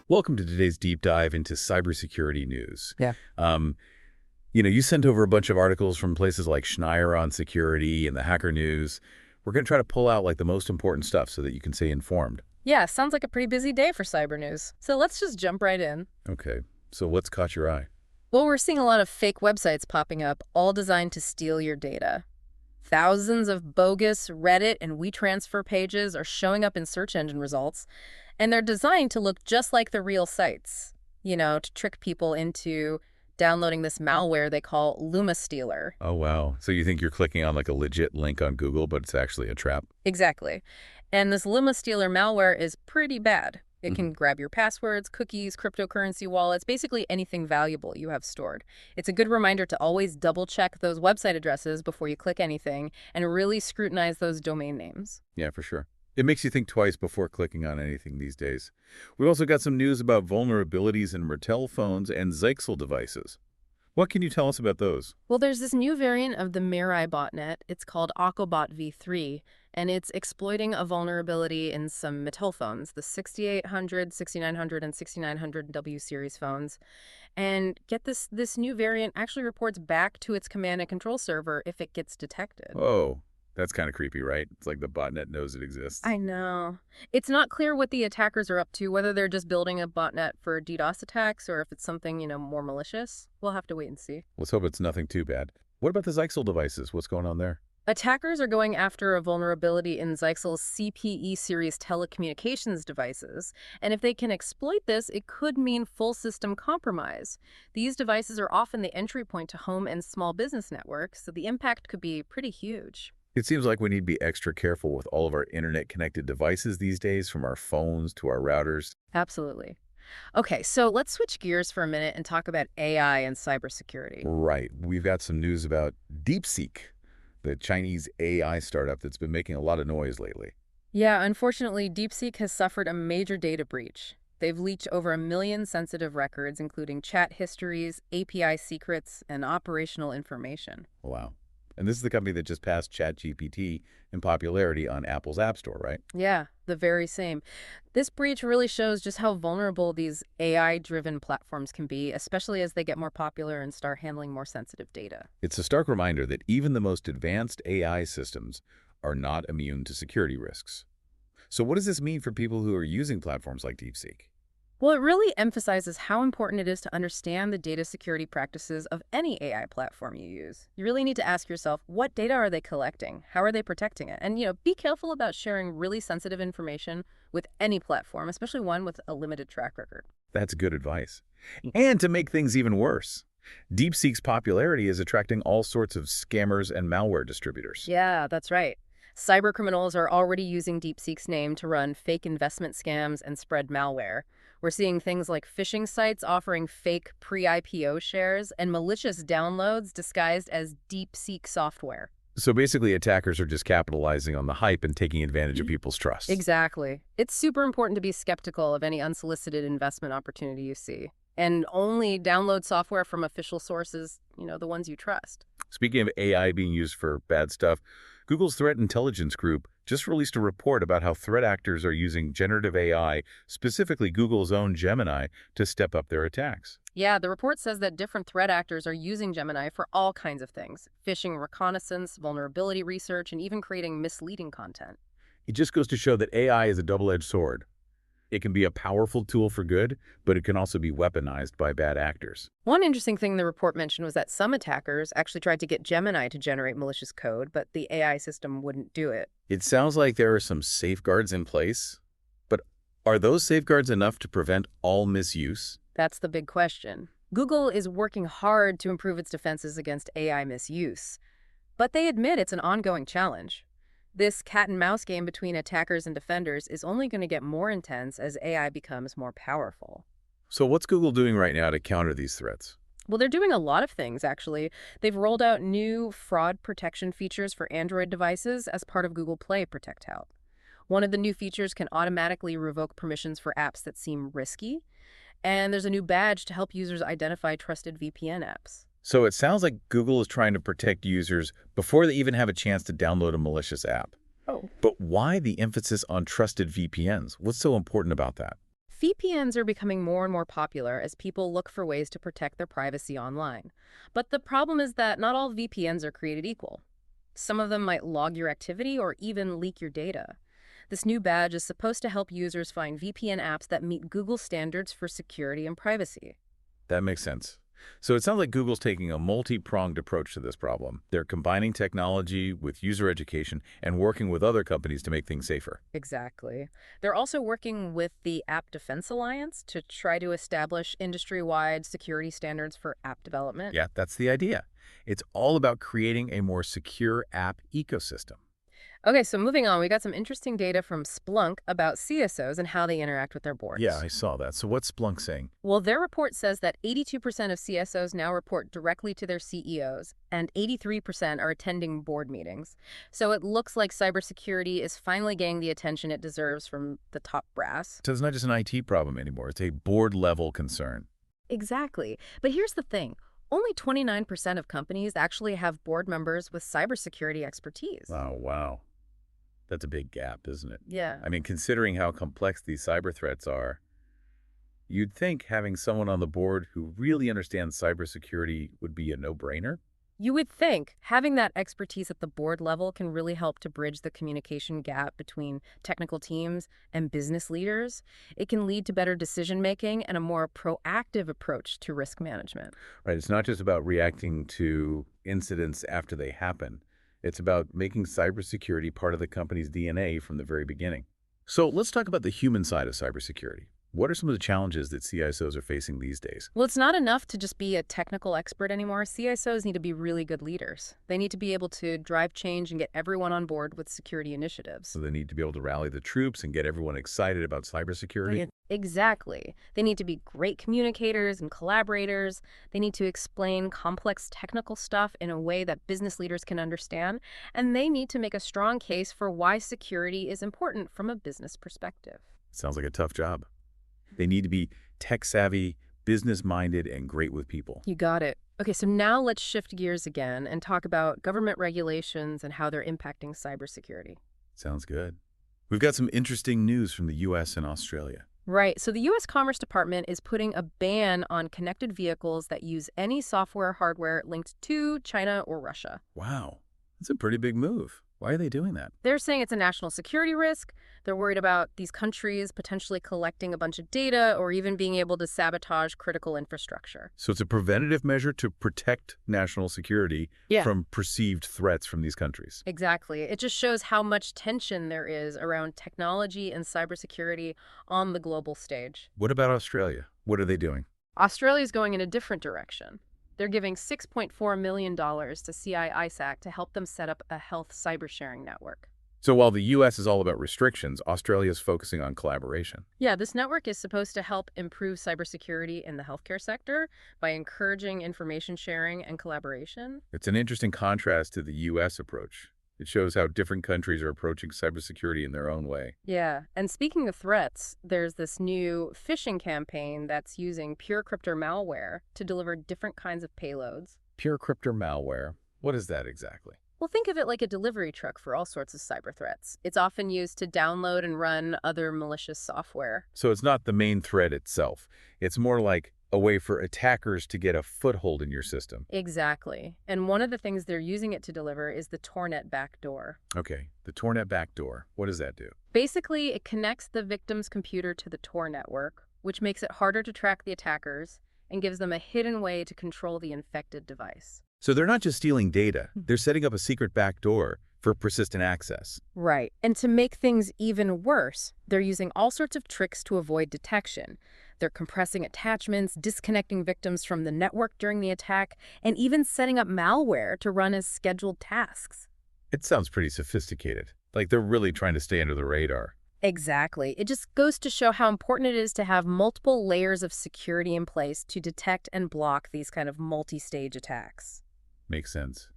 Welcome to today's deep dive into cybersecurity news. Yeah. Um, you sent over a bunch of articles from places like Schneier on security and the Hacker News. We're going to try to pull out like the most important stuff so that you can stay informed. Yeah, sounds like a pretty busy day for cyber news. So let's just jump right in. Okay, so what's caught your eye? Well, we're seeing a lot of fake websites popping up, all designed to steal your data. Thousands of bogus Reddit and WeTransfer pages are showing up in search engine results, and they're designed to look just like the real sites, to trick people into downloading this malware they call LumaStealer. Oh, wow. So you think you're clicking on like a legit link on Google, but it's actually a trap? Exactly. And this LumaStealer malware is pretty bad. It can grab your passwords, cookies, cryptocurrency wallets, basically anything valuable you have stored. It's a good reminder to always double-check those website addresses before you click anything and really scrutinize those domain names. Yeah, for sure. It makes you think twice before clicking on anything these days. We've also got some news about vulnerabilities in Mertel phones and Zyxel devices. What can you tell us about those? Well, there's this new variant of the Mirai botnet. It's called Aquabot v3, and it's exploiting a vulnerability in some Mattel phones, the 6800, 6900, and 6900W series phones. And get this new variant actually reports back to its command and control server if it gets detected. Oh, that's kind of creepy, right? It's like the botnet knows it exists. I know. It's not clear what the attackers are up to, whether they're just building a botnet for DDoS attacks or if it's something, more malicious. We'll have to wait and see. Let's hope it's nothing too bad. What about the Zyxel devices? What's going on there? Attackers are going after a vulnerability in Zyxel's CPE series telecommunications devices, and if they can exploit this, it could mean full system compromise. These devices are often the entry point to home and small business networks, so the impact could be pretty huge. It seems like we need to be extra careful with all of our internet-connected devices these days, from our phones to our routers. Absolutely. Okay, so let's switch gears for a minute and talk about AI and cybersecurity. Right. We've got some news about DeepSeek, the Chinese AI startup that's been making a lot of noise lately. Yeah, unfortunately, DeepSeek has suffered a major data breach. They've leaked over 1 million sensitive records, including chat histories, API secrets, and operational information. Wow. And this is the company that just passed ChatGPT in popularity on Apple's App Store, right? Yeah, the very same. This breach really shows just how vulnerable these AI-driven platforms can be, especially as they get more popular and start handling more sensitive data. It's a stark reminder that even the most advanced AI systems are not immune to security risks. So what does this mean for people who are using platforms like DeepSeek? Well, it really emphasizes how important it is to understand the data security practices of any AI platform you use. You really need to ask yourself, what data are they collecting? How are they protecting it? And, be careful about sharing really sensitive information with any platform, especially one with a limited track record. That's good advice. And to make things even worse, DeepSeek's popularity is attracting all sorts of scammers and malware distributors. Yeah, that's right. Cybercriminals are already using DeepSeek's name to run fake investment scams and spread malware. We're seeing things like phishing sites offering fake pre-IPO shares and malicious downloads disguised as DeepSeek software. So basically, attackers are just capitalizing on the hype and taking advantage of people's trust. Exactly. It's super important to be skeptical of any unsolicited investment opportunity you see. And only download software from official sources, the ones you trust. Speaking of AI being used for bad stuff, Google's Threat Intelligence Group just released a report about how threat actors are using generative AI, specifically Google's own Gemini, to step up their attacks. Yeah, the report says that different threat actors are using Gemini for all kinds of things: phishing reconnaissance, vulnerability research, and even creating misleading content. It just goes to show that AI is a double-edged sword. It can be a powerful tool for good, but it can also be weaponized by bad actors. One interesting thing the report mentioned was that some attackers actually tried to get Gemini to generate malicious code, but the AI system wouldn't do it. It sounds like there are some safeguards in place, but are those safeguards enough to prevent all misuse? That's the big question. Google is working hard to improve its defenses against AI misuse, but they admit it's an ongoing challenge. This cat-and-mouse game between attackers and defenders is only going to get more intense as AI becomes more powerful. So what's Google doing right now to counter these threats? Well, they're doing a lot of things, actually. They've rolled out new fraud protection features for Android devices as part of Google Play Protect Help. One of the new features can automatically revoke permissions for apps that seem risky, and there's a new badge to help users identify trusted VPN apps. So it sounds like Google is trying to protect users before they even have a chance to download a malicious app. Oh. But why the emphasis on trusted VPNs? What's so important about that? VPNs are becoming more and more popular as people look for ways to protect their privacy online. But the problem is that not all VPNs are created equal. Some of them might log your activity or even leak your data. This new badge is supposed to help users find VPN apps that meet Google standards for security and privacy. That makes sense. So it sounds like Google's taking a multi-pronged approach to this problem. They're combining technology with user education and working with other companies to make things safer. Exactly. They're also working with the App Defense Alliance to try to establish industry-wide security standards for app development. Yeah, that's the idea. It's all about creating a more secure app ecosystem. Okay, so moving on, we got some interesting data from Splunk about CSOs and how they interact with their boards. Yeah, I saw that. So what's Splunk saying? Well, their report says that 82% of CSOs now report directly to their CEOs, and 83% are attending board meetings. So it looks like cybersecurity is finally getting the attention it deserves from the top brass. So it's not just an IT problem anymore. It's a board-level concern. Exactly. But here's the thing. Only 29% of companies actually have board members with cybersecurity expertise. Oh, wow. That's a big gap, isn't it? Yeah. I mean, considering how complex these cyber threats are, you'd think having someone on the board who really understands cybersecurity would be a no-brainer? You would think having that expertise at the board level can really help to bridge the communication gap between technical teams and business leaders. It can lead to better decision-making and a more proactive approach to risk management. Right, it's not just about reacting to incidents after they happen. It's about making cybersecurity part of the company's DNA from the very beginning. So let's talk about the human side of cybersecurity. What are some of the challenges that CISOs are facing these days? Well, it's not enough to just be a technical expert anymore. CISOs need to be really good leaders. They need to be able to drive change and get everyone on board with security initiatives. So they need to be able to rally the troops and get everyone excited about cybersecurity? Exactly. They need to be great communicators and collaborators. They need to explain complex technical stuff in a way that business leaders can understand. And they need to make a strong case for why security is important from a business perspective. Sounds like a tough job. They need to be tech-savvy, business-minded, and great with people. You got it. Okay, so now let's shift gears again and talk about government regulations and how they're impacting cybersecurity. Sounds good. We've got some interesting news from the U.S. and Australia. Right. So the U.S. Commerce Department is putting a ban on connected vehicles that use any software or hardware linked to China or Russia. Wow, that's a pretty big move. Why are they doing that? They're saying it's a national security risk. They're worried about these countries potentially collecting a bunch of data or even being able to sabotage critical infrastructure. So it's a preventative measure to protect national security from perceived threats from these countries. Exactly. It just shows how much tension there is around technology and cybersecurity on the global stage. What about Australia? What are they doing? Australia's going in a different direction. They're giving $6.4 million to CI-ISAC to help them set up a health cyber-sharing network. So while the U.S. is all about restrictions, Australia is focusing on collaboration. Yeah, this network is supposed to help improve cybersecurity in the healthcare sector by encouraging information sharing and collaboration. It's an interesting contrast to the U.S. approach. It shows how different countries are approaching cybersecurity in their own way. Yeah, and speaking of threats, there's this new phishing campaign that's using pure crypto malware to deliver different kinds of payloads. Pure crypto malware. What is that exactly? Well, think of it like a delivery truck for all sorts of cyber threats. It's often used to download and run other malicious software. So it's not the main threat itself. It's more like a way for attackers to get a foothold in your system. Exactly. And one of the things they're using it to deliver is the Tornet backdoor. Okay, the Tornet backdoor. What does that do? Basically, it connects the victim's computer to the Tor network, which makes it harder to track the attackers and gives them a hidden way to control the infected device. So they're not just stealing data. They're setting up a secret backdoor for persistent access. Right. And to make things even worse, they're using all sorts of tricks to avoid detection. They're compressing attachments, disconnecting victims from the network during the attack, and even setting up malware to run as scheduled tasks. It sounds pretty sophisticated. Like they're really trying to stay under the radar. Exactly. It just goes to show how important it is to have multiple layers of security in place to detect and block these kind of multi-stage attacks. Makes sense.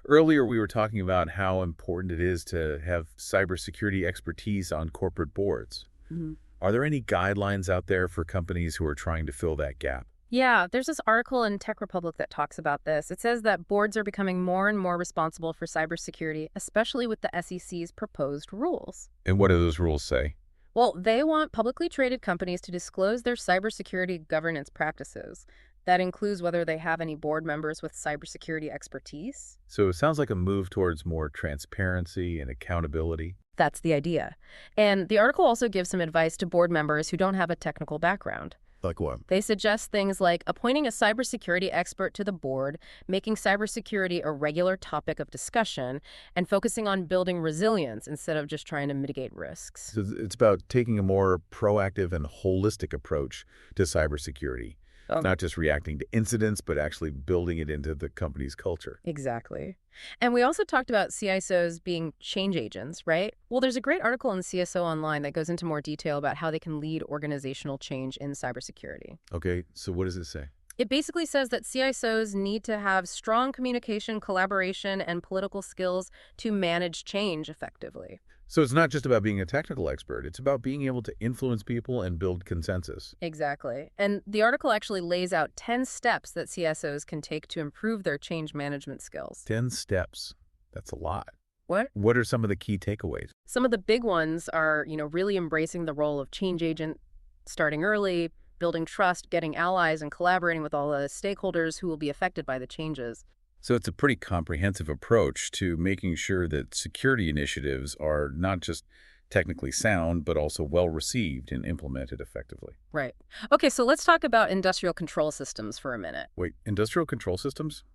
Earlier, we were talking about how important it is to have cybersecurity expertise on corporate boards. Mm-hmm. Are there any guidelines out there for companies who are trying to fill that gap? Yeah, there's this article in Tech Republic that talks about this. It says that boards are becoming more and more responsible for cybersecurity, especially with the SEC's proposed rules. And what do those rules say? Well, they want publicly traded companies to disclose their cybersecurity governance practices. That includes whether they have any board members with cybersecurity expertise. So it sounds like a move towards more transparency and accountability. That's the idea. And the article also gives some advice to board members who don't have a technical background. Like what? They suggest things like appointing a cybersecurity expert to the board, making cybersecurity a regular topic of discussion, and focusing on building resilience instead of just trying to mitigate risks. So it's about taking a more proactive and holistic approach to cybersecurity, not just reacting to incidents, but actually building it into the company's culture. Exactly. And we also talked about CISOs being change agents, right? Well, there's a great article in CSO Online that goes into more detail about how they can lead organizational change in cybersecurity. Okay, so what does it say? It basically says that CISOs need to have strong communication, collaboration, and political skills to manage change effectively. So it's not just about being a technical expert. It's about being able to influence people and build consensus. Exactly. And the article actually lays out 10 steps that CISOs can take to improve their change management skills. 10 steps. That's a lot. What? What are some of the key takeaways? Some of the big ones are, really embracing the role of change agent, starting early, building trust, getting allies, and collaborating with all the stakeholders who will be affected by the changes. So it's a pretty comprehensive approach to making sure that security initiatives are not just technically sound, but also well received and implemented effectively. Right. Okay, so let's talk about industrial control systems for a minute. Wait, industrial control systems?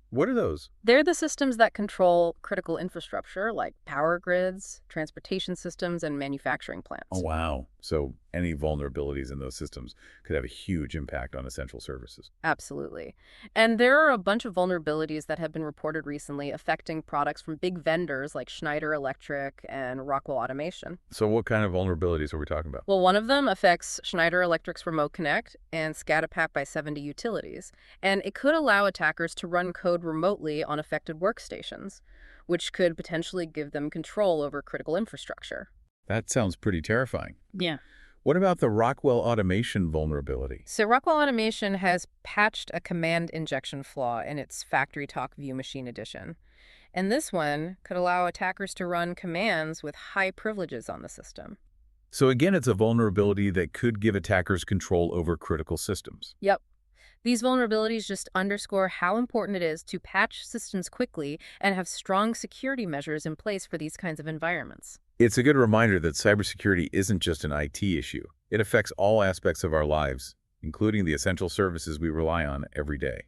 What are those? They're the systems that control critical infrastructure like power grids, transportation systems, and manufacturing plants. Oh, wow. So any vulnerabilities in those systems could have a huge impact on essential services. Absolutely. And there are a bunch of vulnerabilities that have been reported recently affecting products from big vendors like Schneider Electric and Rockwell Automation. So what kind of vulnerabilities are we talking about? Well, one of them affects Schneider Electric's Remote Connect and SCADAPAC by 70 utilities, and it could allow attackers to run code remotely on affected workstations, which could potentially give them control over critical infrastructure. That sounds pretty terrifying. Yeah. What about the Rockwell Automation vulnerability? So Rockwell Automation has patched a command injection flaw in its Factory Talk View Machine Edition. And this one could allow attackers to run commands with high privileges on the system. So again, it's a vulnerability that could give attackers control over critical systems. Yep. These vulnerabilities just underscore how important it is to patch systems quickly and have strong security measures in place for these kinds of environments. It's a good reminder that cybersecurity isn't just an IT issue. It affects all aspects of our lives, including the essential services we rely on every day.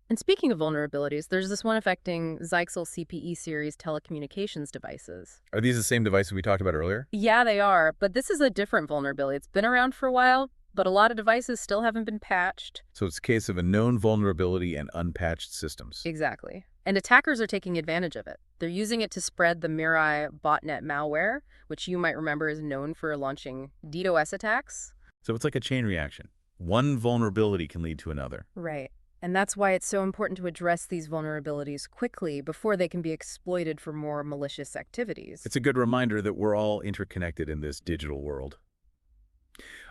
And speaking of vulnerabilities, there's this one affecting Zyxel CPE series telecommunications devices. Are these the same devices we talked about earlier? Yeah, they are, but this is a different vulnerability. It's been around for a while, but a lot of devices still haven't been patched. So it's a case of a known vulnerability and unpatched systems. Exactly. And attackers are taking advantage of it. They're using it to spread the Mirai botnet malware, which you might remember is known for launching DDoS attacks. So it's like a chain reaction. One vulnerability can lead to another. Right. And that's why it's so important to address these vulnerabilities quickly before they can be exploited for more malicious activities. It's a good reminder that we're all interconnected in this digital world.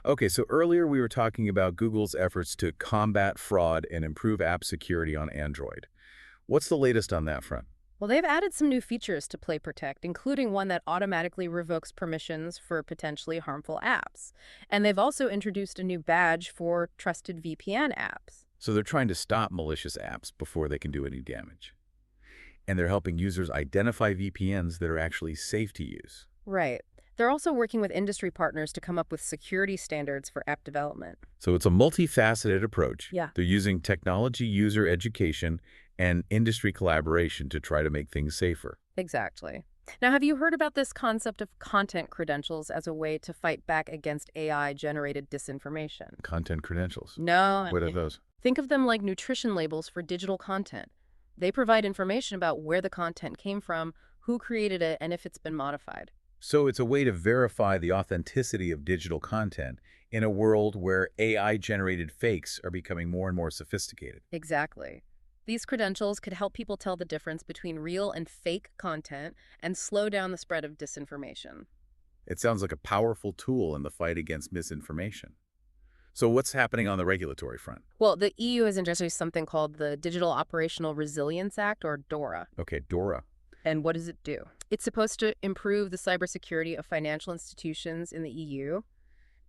Okay, so earlier we were talking about Google's efforts to combat fraud and improve app security on Android. What's the latest on that front? Well, they've added some new features to Play Protect, including one that automatically revokes permissions for potentially harmful apps. And they've also introduced a new badge for trusted VPN apps. So they're trying to stop malicious apps before they can do any damage. And they're helping users identify VPNs that are actually safe to use. Right. They're also working with industry partners to come up with security standards for app development. So it's a multifaceted approach. Yeah. They're using technology user education and industry collaboration to try to make things safer. Exactly. Now, have you heard about this concept of content credentials as a way to fight back against AI-generated disinformation? Content credentials. No. What are those? Think of them like nutrition labels for digital content. They provide information about where the content came from, who created it, and if it's been modified. So it's a way to verify the authenticity of digital content in a world where AI-generated fakes are becoming more and more sophisticated. Exactly. These credentials could help people tell the difference between real and fake content and slow down the spread of disinformation. It sounds like a powerful tool in the fight against misinformation. So what's happening on the regulatory front? Well, the EU has introduced something called the Digital Operational Resilience Act, or DORA. Okay, DORA. And what does it do? It's supposed to improve the cybersecurity of financial institutions in the EU.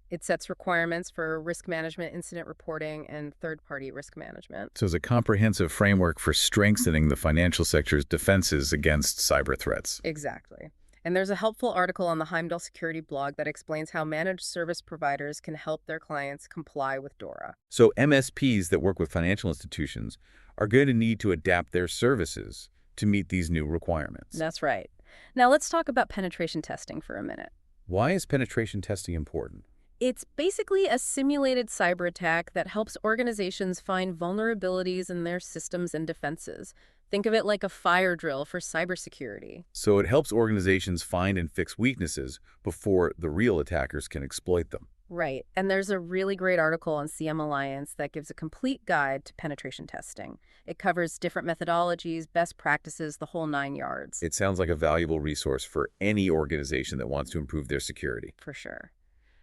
It sets requirements for risk management, incident reporting, and third-party risk management. So it's a comprehensive framework for strengthening the financial sector's defenses against cyber threats. Exactly. And there's a helpful article on the Heimdall Security blog that explains how managed service providers can help their clients comply with DORA. So MSPs that work with financial institutions are going to need to adapt their services to meet these new requirements. That's right. Now let's talk about penetration testing for a minute. Why is penetration testing important? It's basically a simulated cyber attack that helps organizations find vulnerabilities in their systems and defenses. Think of it like a fire drill for cybersecurity. So it helps organizations find and fix weaknesses before the real attackers can exploit them. Right. And there's a really great article on CM Alliance that gives a complete guide to penetration testing. It covers different methodologies, best practices, the whole 9 yards. It sounds like a valuable resource for any organization that wants to improve their security. For sure.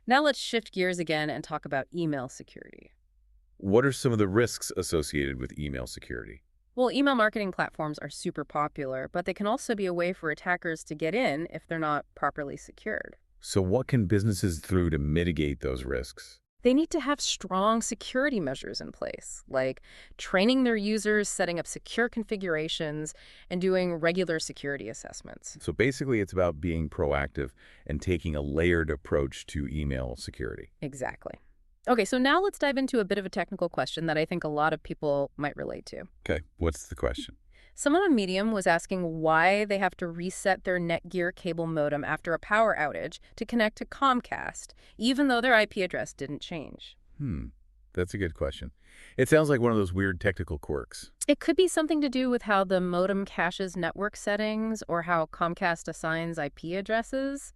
Now let's shift gears again and talk about email security. What are some of the risks associated with email security? Well, email marketing platforms are super popular, but they can also be a way for attackers to get in if they're not properly secured. So what can businesses do to mitigate those risks? They need to have strong security measures in place, like training their users, setting up secure configurations, and doing regular security assessments. So basically, it's about being proactive and taking a layered approach to email security. Exactly. Okay, so now let's dive into a bit of a technical question that I think a lot of people might relate to. Okay, what's the question? Someone on Medium was asking why they have to reset their Netgear cable modem after a power outage to connect to Comcast, even though their IP address didn't change. That's a good question. It sounds like one of those weird technical quirks. It could be something to do with how the modem caches network settings or how Comcast assigns IP addresses.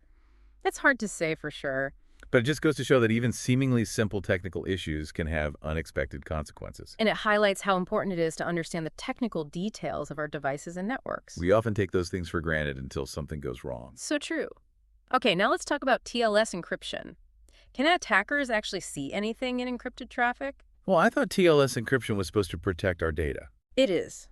It's hard to say for sure. But it just goes to show that even seemingly simple technical issues can have unexpected consequences. And it highlights how important it is to understand the technical details of our devices and networks. We often take those things for granted until something goes wrong. So true. Okay, now let's talk about TLS encryption. Can attackers actually see anything in encrypted traffic? Well, I thought TLS encryption was supposed to protect our data. It is.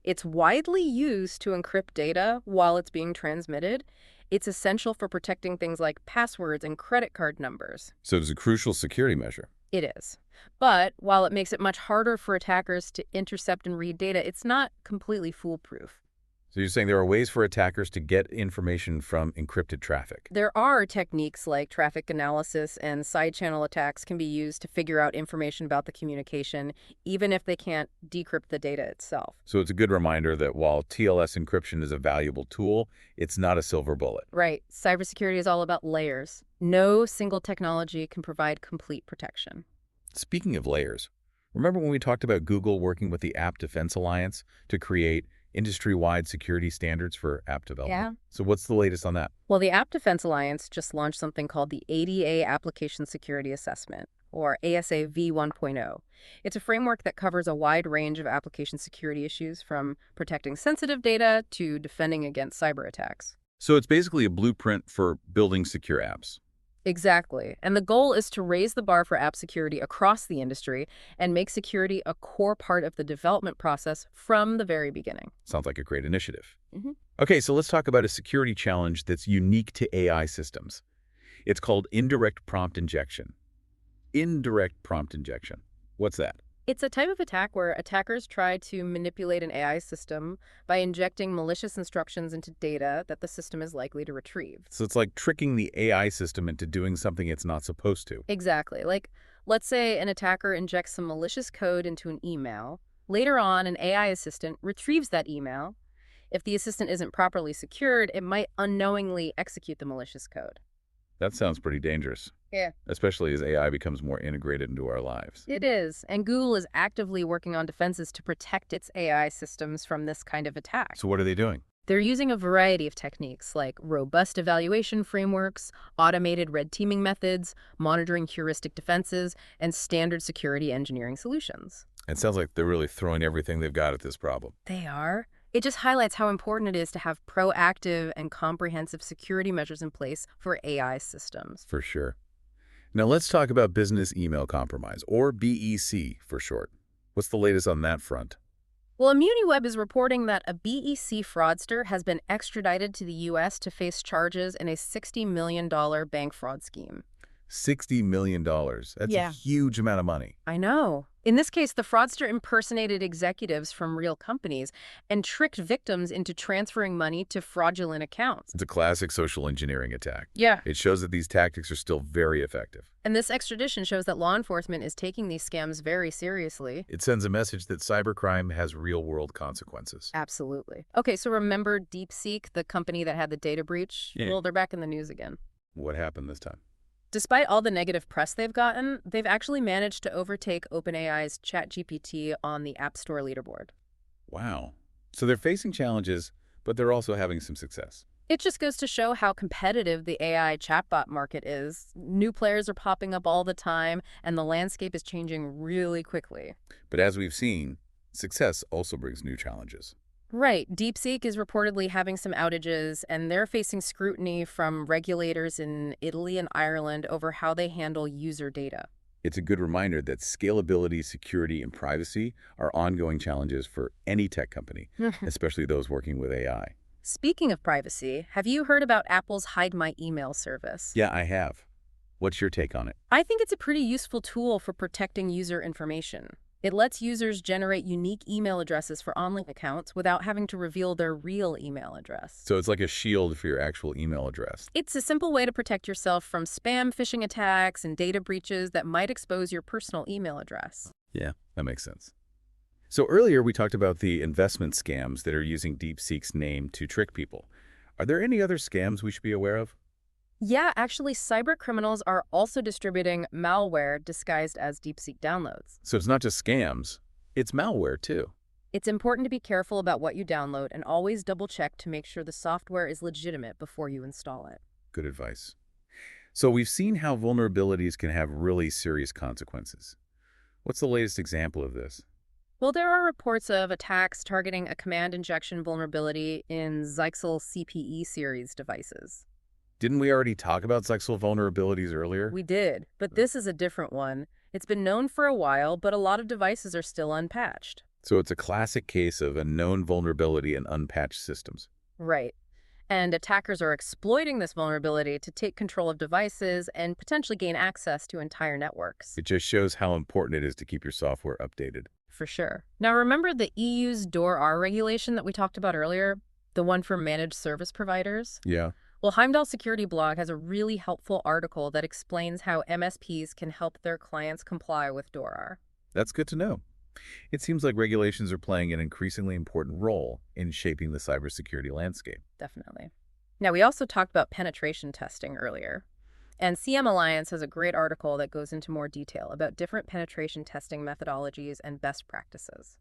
It's widely used to encrypt data while it's being transmitted. It's essential for protecting things like passwords and credit card numbers. So it's a crucial security measure. It is. But while it makes it much harder for attackers to intercept and read data, it's not completely foolproof. So you're saying there are ways for attackers to get information from encrypted traffic. There are techniques like traffic analysis and side-channel attacks can be used to figure out information about the communication, even if they can't decrypt the data itself. So it's a good reminder that while TLS encryption is a valuable tool, it's not a silver bullet. Right. Cybersecurity is all about layers. No single technology can provide complete protection. Speaking of layers, remember when we talked about Google working with the App Defense Alliance to create industry-wide security standards for app development? Yeah. So what's the latest on that? Well, the App Defense Alliance just launched something called the ADA Application Security Assessment, or ASA v1.0. It's a framework that covers a wide range of application security issues, from protecting sensitive data to defending against cyber attacks. So it's basically a blueprint for building secure apps. Exactly. And the goal is to raise the bar for app security across the industry and make security a core part of the development process from the very beginning. Sounds like a great initiative. Mm-hmm. Okay, so let's talk about a security challenge that's unique to AI systems. It's called indirect prompt injection. Indirect prompt injection. What's that? It's a type of attack where attackers try to manipulate an AI system by injecting malicious instructions into data that the system is likely to retrieve. So it's like tricking the AI system into doing something it's not supposed to. Exactly. Like, let's say an attacker injects some malicious code into an email. Later on, an AI assistant retrieves that email. If the assistant isn't properly secured, it might unknowingly execute the malicious code. That sounds pretty dangerous. Yeah. Especially as AI becomes more integrated into our lives. It is, and Google is actively working on defenses to protect its AI systems from this kind of attack. So what are they doing? They're using a variety of techniques like robust evaluation frameworks, automated red teaming methods, monitoring heuristic defenses, and standard security engineering solutions. It sounds like they're really throwing everything they've got at this problem. They are. It just highlights how important it is to have proactive and comprehensive security measures in place for AI systems. For sure. Now let's talk about business email compromise, or BEC for short. What's the latest on that front? Well, ImmuniWeb is reporting that a BEC fraudster has been extradited to the U.S. to face charges in a $60 million bank fraud scheme. $60 million. That's a Yeah. huge amount of money. I know. In this case, the fraudster impersonated executives from real companies and tricked victims into transferring money to fraudulent accounts. It's a classic social engineering attack. Yeah. It shows that these tactics are still very effective. And this extradition shows that law enforcement is taking these scams very seriously. It sends a message that cybercrime has real-world consequences. Absolutely. Okay, so remember DeepSeek, the company that had the data breach? Yeah. Well, they're back in the news again. What happened this time? Despite all the negative press they've gotten, they've actually managed to overtake OpenAI's ChatGPT on the App Store leaderboard. Wow. So they're facing challenges, but they're also having some success. It just goes to show how competitive the AI chatbot market is. New players are popping up all the time, and the landscape is changing really quickly. But as we've seen, success also brings new challenges. Right. DeepSeek is reportedly having some outages, and they're facing scrutiny from regulators in Italy and Ireland over how they handle user data. It's a good reminder that scalability, security, and privacy are ongoing challenges for any tech company, especially those working with AI. Speaking of privacy, have you heard about Apple's Hide My Email service? Yeah, I have. What's your take on it? I think it's a pretty useful tool for protecting user information. It lets users generate unique email addresses for online accounts without having to reveal their real email address. So it's like a shield for your actual email address. It's a simple way to protect yourself from spam phishing attacks and data breaches that might expose your personal email address. Yeah, that makes sense. So earlier we talked about the investment scams that are using DeepSeek's name to trick people. Are there any other scams we should be aware of? Yeah, actually, cybercriminals are also distributing malware disguised as DeepSeek downloads. So it's not just scams, it's malware too. It's important to be careful about what you download and always double-check to make sure the software is legitimate before you install it. Good advice. So we've seen how vulnerabilities can have really serious consequences. What's the latest example of this? Well, there are reports of attacks targeting a command injection vulnerability in Zyxel CPE series devices. Didn't we already talk about Zyxel vulnerabilities earlier? We did, but this is a different one. It's been known for a while, but a lot of devices are still unpatched. So it's a classic case of a known vulnerability in unpatched systems. Right. And attackers are exploiting this vulnerability to take control of devices and potentially gain access to entire networks. It just shows how important it is to keep your software updated. For sure. Now, remember the EU's DORA regulation that we talked about earlier? The one for managed service providers? Yeah. Well, Heimdall Security Blog has a really helpful article that explains how MSPs can help their clients comply with DORA. That's good to know. It seems like regulations are playing an increasingly important role in shaping the cybersecurity landscape. Definitely. Now, we also talked about penetration testing earlier. And CM Alliance has a great article that goes into more detail about different penetration testing methodologies and best practices.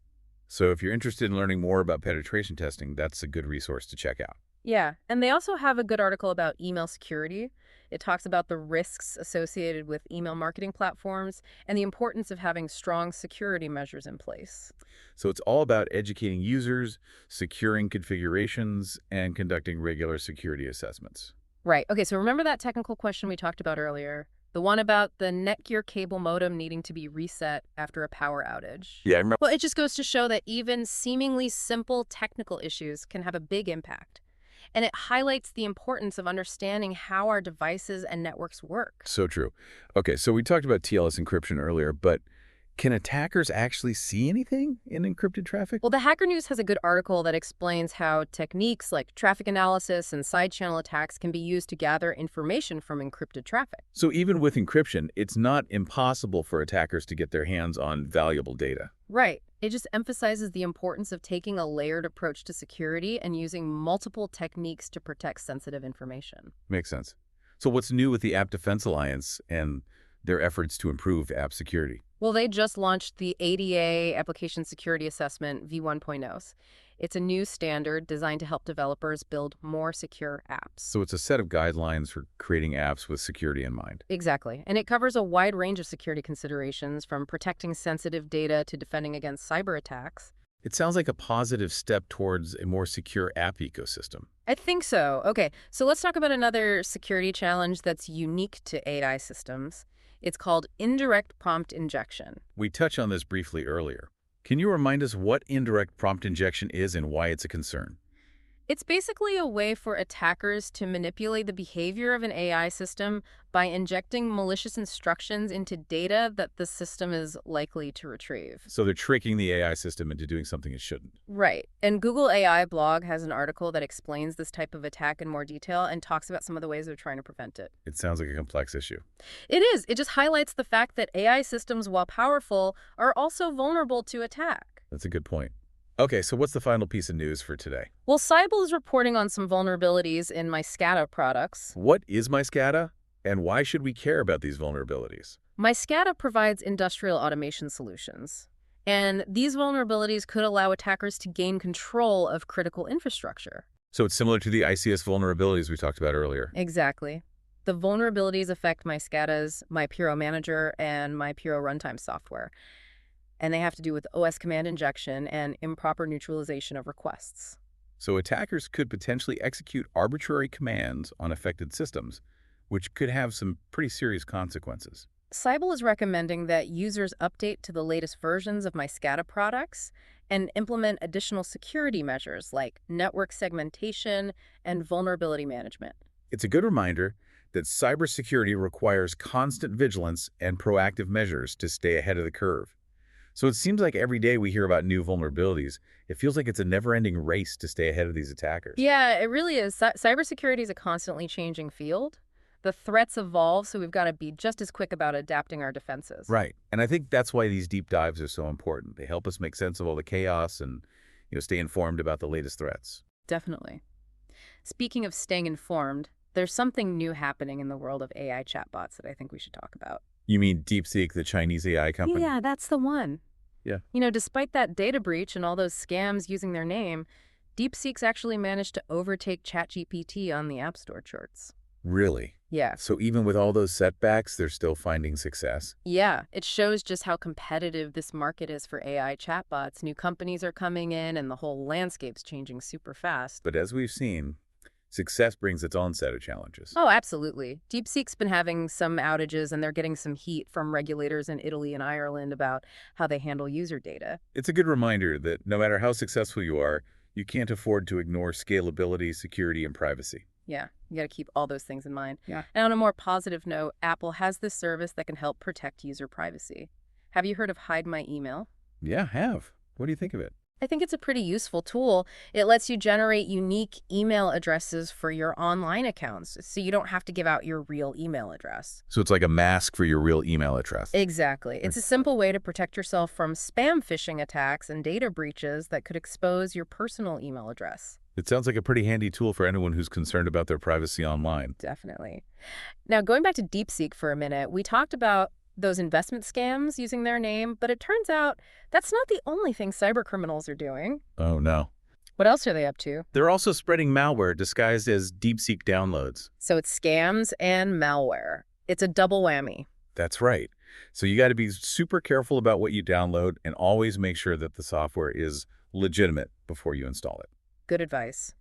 So if you're interested in learning more about penetration testing, that's a good resource to check out. Yeah, and they also have a good article about email security. It talks about the risks associated with email marketing platforms and the importance of having strong security measures in place. So it's all about educating users, securing configurations, and conducting regular security assessments. Right. Okay, so remember that technical question we talked about earlier? The one about the Netgear cable modem needing to be reset after a power outage. Yeah, I remember. Well, it just goes to show that even seemingly simple technical issues can have a big impact. And it highlights the importance of understanding how our devices and networks work. So true. Okay, so we talked about TLS encryption earlier, but can attackers actually see anything in encrypted traffic? Well, the Hacker News has a good article that explains how techniques like traffic analysis and side-channel attacks can be used to gather information from encrypted traffic. So even with encryption, it's not impossible for attackers to get their hands on valuable data. Right. It just emphasizes the importance of taking a layered approach to security and using multiple techniques to protect sensitive information. Makes sense. So what's new with the App Defense Alliance and their efforts to improve app security? Well, they just launched the ADA Application Security Assessment v1.0. It's a new standard designed to help developers build more secure apps. So it's a set of guidelines for creating apps with security in mind. Exactly. And it covers a wide range of security considerations, from protecting sensitive data to defending against cyber attacks. It sounds like a positive step towards a more secure app ecosystem. I think so. Okay, so let's talk about another security challenge that's unique to AI systems. It's called indirect prompt injection. We touched on this briefly earlier. Can you remind us what indirect prompt injection is and why it's a concern? It's basically a way for attackers to manipulate the behavior of an AI system by injecting malicious instructions into data that the system is likely to retrieve. So they're tricking the AI system into doing something it shouldn't. Right. And Google AI blog has an article that explains this type of attack in more detail and talks about some of the ways they're trying to prevent it. It sounds like a complex issue. It is. It just highlights the fact that AI systems, while powerful, are also vulnerable to attack. That's a good point. Okay, so what's the final piece of news for today? Well, Cyber is reporting on some vulnerabilities in my SCADA products. What is MySCADA, and why should we care about these vulnerabilities? My SCADA provides industrial automation solutions, and these vulnerabilities could allow attackers to gain control of critical infrastructure. So it's similar to the ICS vulnerabilities we talked about earlier. Exactly. The vulnerabilities affect my SCADAs, my Puro Manager, and my Puro Runtime software, and they have to do with OS command injection and improper neutralization of requests. So attackers could potentially execute arbitrary commands on affected systems, which could have some pretty serious consequences. Cyber is recommending that users update to the latest versions of my SCADA products and implement additional security measures like network segmentation and vulnerability management. It's a good reminder that cybersecurity requires constant vigilance and proactive measures to stay ahead of the curve. So it seems like every day we hear about new vulnerabilities. It feels like it's a never-ending race to stay ahead of these attackers. Yeah, it really is. Cybersecurity is a constantly changing field. The threats evolve, so we've got to be just as quick about adapting our defenses. Right. And I think that's why these deep dives are so important. They help us make sense of all the chaos and, stay informed about the latest threats. Definitely. Speaking of staying informed, there's something new happening in the world of AI chatbots that I think we should talk about. You mean DeepSeek, the Chinese AI company? Yeah, that's the one. Yeah. Despite that data breach and all those scams using their name, DeepSeek's actually managed to overtake ChatGPT on the App Store charts. Really? Yeah. So even with all those setbacks, they're still finding success? Yeah, it shows just how competitive this market is for AI chatbots. New companies are coming in and the whole landscape's changing super fast. But as we've seen, success brings its own set of challenges. Oh, absolutely. DeepSeek's been having some outages and they're getting some heat from regulators in Italy and Ireland about how they handle user data. It's a good reminder that no matter how successful you are, you can't afford to ignore scalability, security, and privacy. Yeah, you got to keep all those things in mind. Yeah. And on a more positive note, Apple has this service that can help protect user privacy. Have you heard of Hide My Email? Yeah, I have. What do you think of it? I think it's a pretty useful tool. It lets you generate unique email addresses for your online accounts, so you don't have to give out your real email address. So it's like a mask for your real email address. Exactly. It's a simple way to protect yourself from spam phishing attacks and data breaches that could expose your personal email address. It sounds like a pretty handy tool for anyone who's concerned about their privacy online. Definitely. Now, going back to DeepSeek for a minute, we talked about those investment scams using their name, but it turns out that's not the only thing cybercriminals are doing. Oh, no. What else are they up to? They're also spreading malware disguised as DeepSeek downloads. So it's scams and malware. It's a double whammy. That's right. So you got to be super careful about what you download and always make sure that the software is legitimate before you install it. Good advice.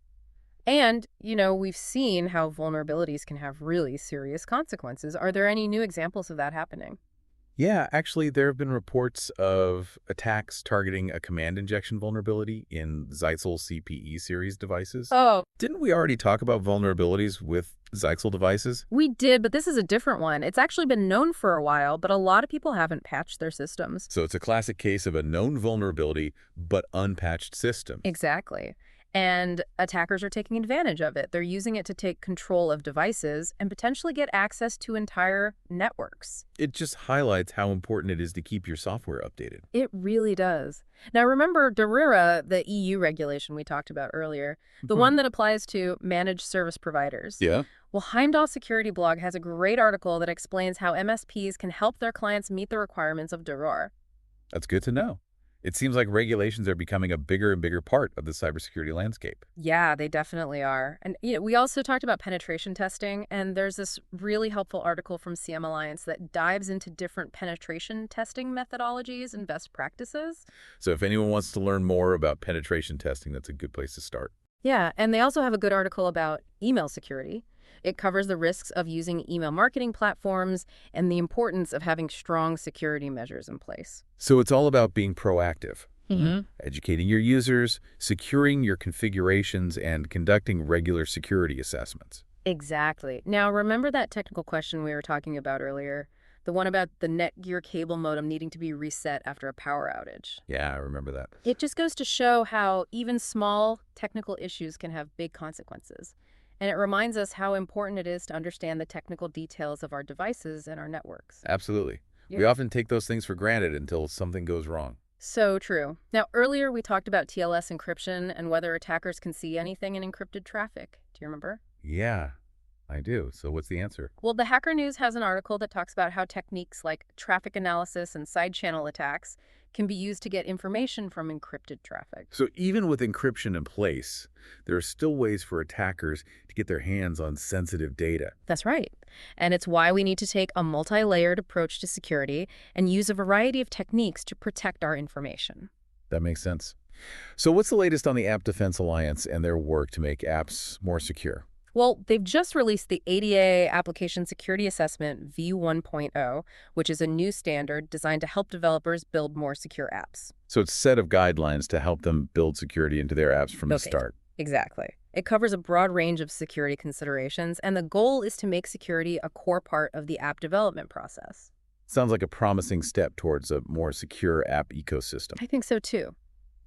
And, we've seen how vulnerabilities can have really serious consequences. Are there any new examples of that happening? Yeah, actually, there have been reports of attacks targeting a command injection vulnerability in Zyxel CPE series devices. Oh, Didn't we already talk about vulnerabilities with Zyxel devices? we did, but this is a different one. It's actually been known for a while, but a lot of people haven't patched their systems. So it's a classic case of a known vulnerability, but unpatched system. Exactly. And attackers are taking advantage of it. They're using it to take control of devices and potentially get access to entire networks. It just highlights how important it is to keep your software updated. It really does. Now, remember DERIRA, the EU regulation we talked about earlier, the one that applies to managed service providers. Yeah. Well, Heimdall Security Blog has a great article that explains how MSPs can help their clients meet the requirements of DERIRA. That's good to know. It seems like regulations are becoming a bigger and bigger part of the cybersecurity landscape. Yeah, they definitely are. And we also talked about penetration testing, and there's this really helpful article from CM Alliance that dives into different penetration testing methodologies and best practices. So if anyone wants to learn more about penetration testing, that's a good place to start. Yeah, and they also have a good article about email security. It covers the risks of using email marketing platforms and the importance of having strong security measures in place. So it's all about being proactive, educating your users, securing your configurations, and conducting regular security assessments. Exactly. Now, remember that technical question we were talking about earlier? The one about the Netgear cable modem needing to be reset after a power outage. Yeah, I remember that. It just goes to show how even small technical issues can have big consequences. And it reminds us how important it is to understand the technical details of our devices and our networks. Absolutely. Yeah. We often take those things for granted until something goes wrong. So true. Now, earlier we talked about TLS encryption and whether attackers can see anything in encrypted traffic. Do you remember? Yeah, I do. So what's the answer? Well, the Hacker News has an article that talks about how techniques like traffic analysis and side channel attacks can be used to get information from encrypted traffic. So even with encryption in place, there are still ways for attackers to get their hands on sensitive data. That's right. And it's why we need to take a multi-layered approach to security and use a variety of techniques to protect our information. That makes sense. So what's the latest on the App Defense Alliance and their work to make apps more secure? Well, they've just released the ADA Application Security Assessment v1.0, which is a new standard designed to help developers build more secure apps. So it's a set of guidelines to help them build security into their apps from the start. Exactly. It covers a broad range of security considerations, and the goal is to make security a core part of the app development process. Sounds like a promising step towards a more secure app ecosystem. I think so too.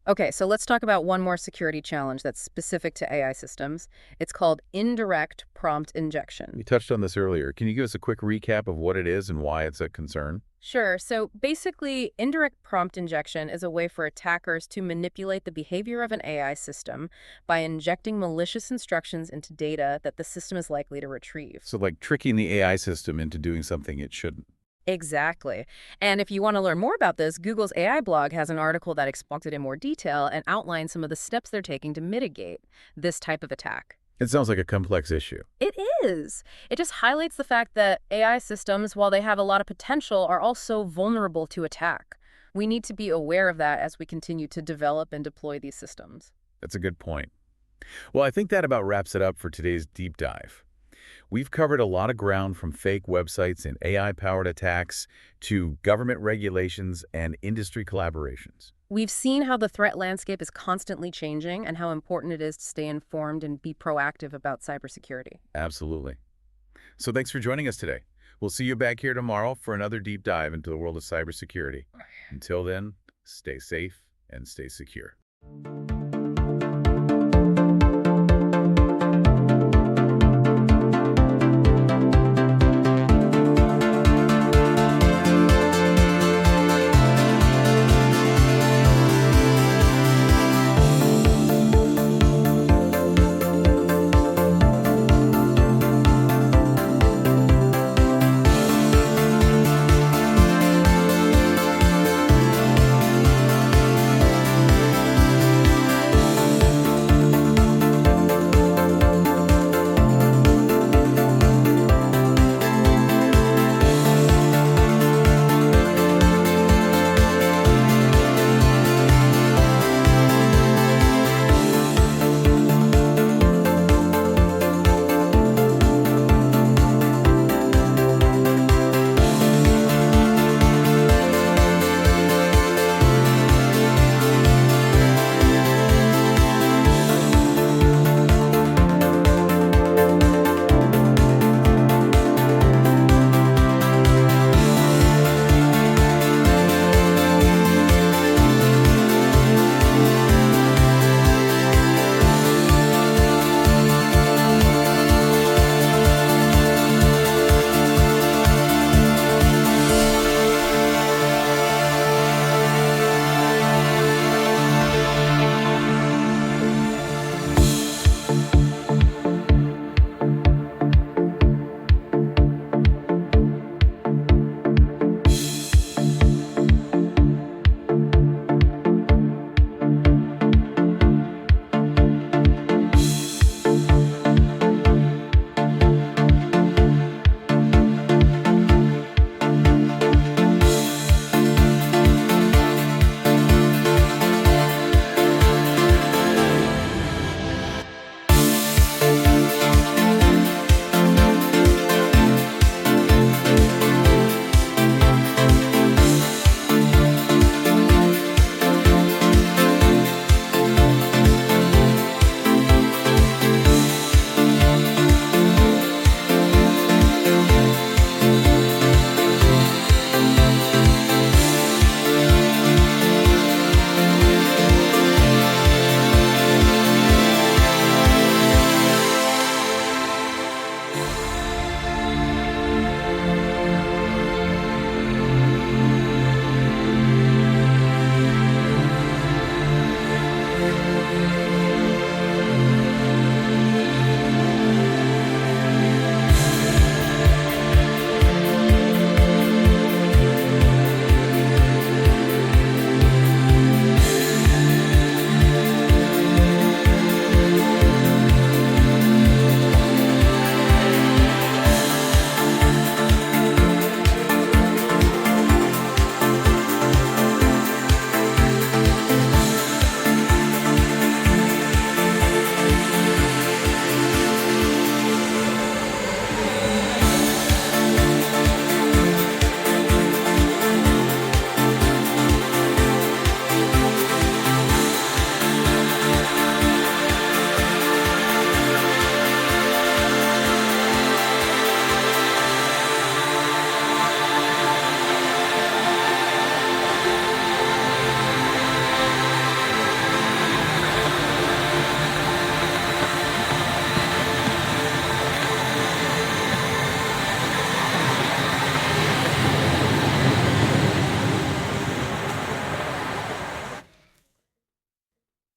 Okay, so let's talk about one more security challenge that's specific to AI systems. It's called indirect prompt injection. You touched on this earlier. Can you give us a quick recap of what it is and why it's a concern? Sure. So basically, indirect prompt injection is a way for attackers to manipulate the behavior of an AI system by injecting malicious instructions into data that the system is likely to retrieve. So like tricking the AI system into doing something it shouldn't. Exactly. And if you want to learn more about this, Google's AI blog has an article that explains it in more detail and outlines some of the steps they're taking to mitigate this type of attack. It sounds like a complex issue. It is. It just highlights the fact that AI systems, while they have a lot of potential, are also vulnerable to attack. We need to be aware of that as we continue to develop and deploy these systems. That's a good point. Well, I think that about wraps it up for today's deep dive. We've covered a lot of ground from fake websites and AI-powered attacks to government regulations and industry collaborations. We've seen how the threat landscape is constantly changing and how important it is to stay informed and be proactive about cybersecurity. Absolutely. So thanks for joining us today. We'll see you back here tomorrow for another deep dive into the world of cybersecurity. Until then, stay safe and stay secure.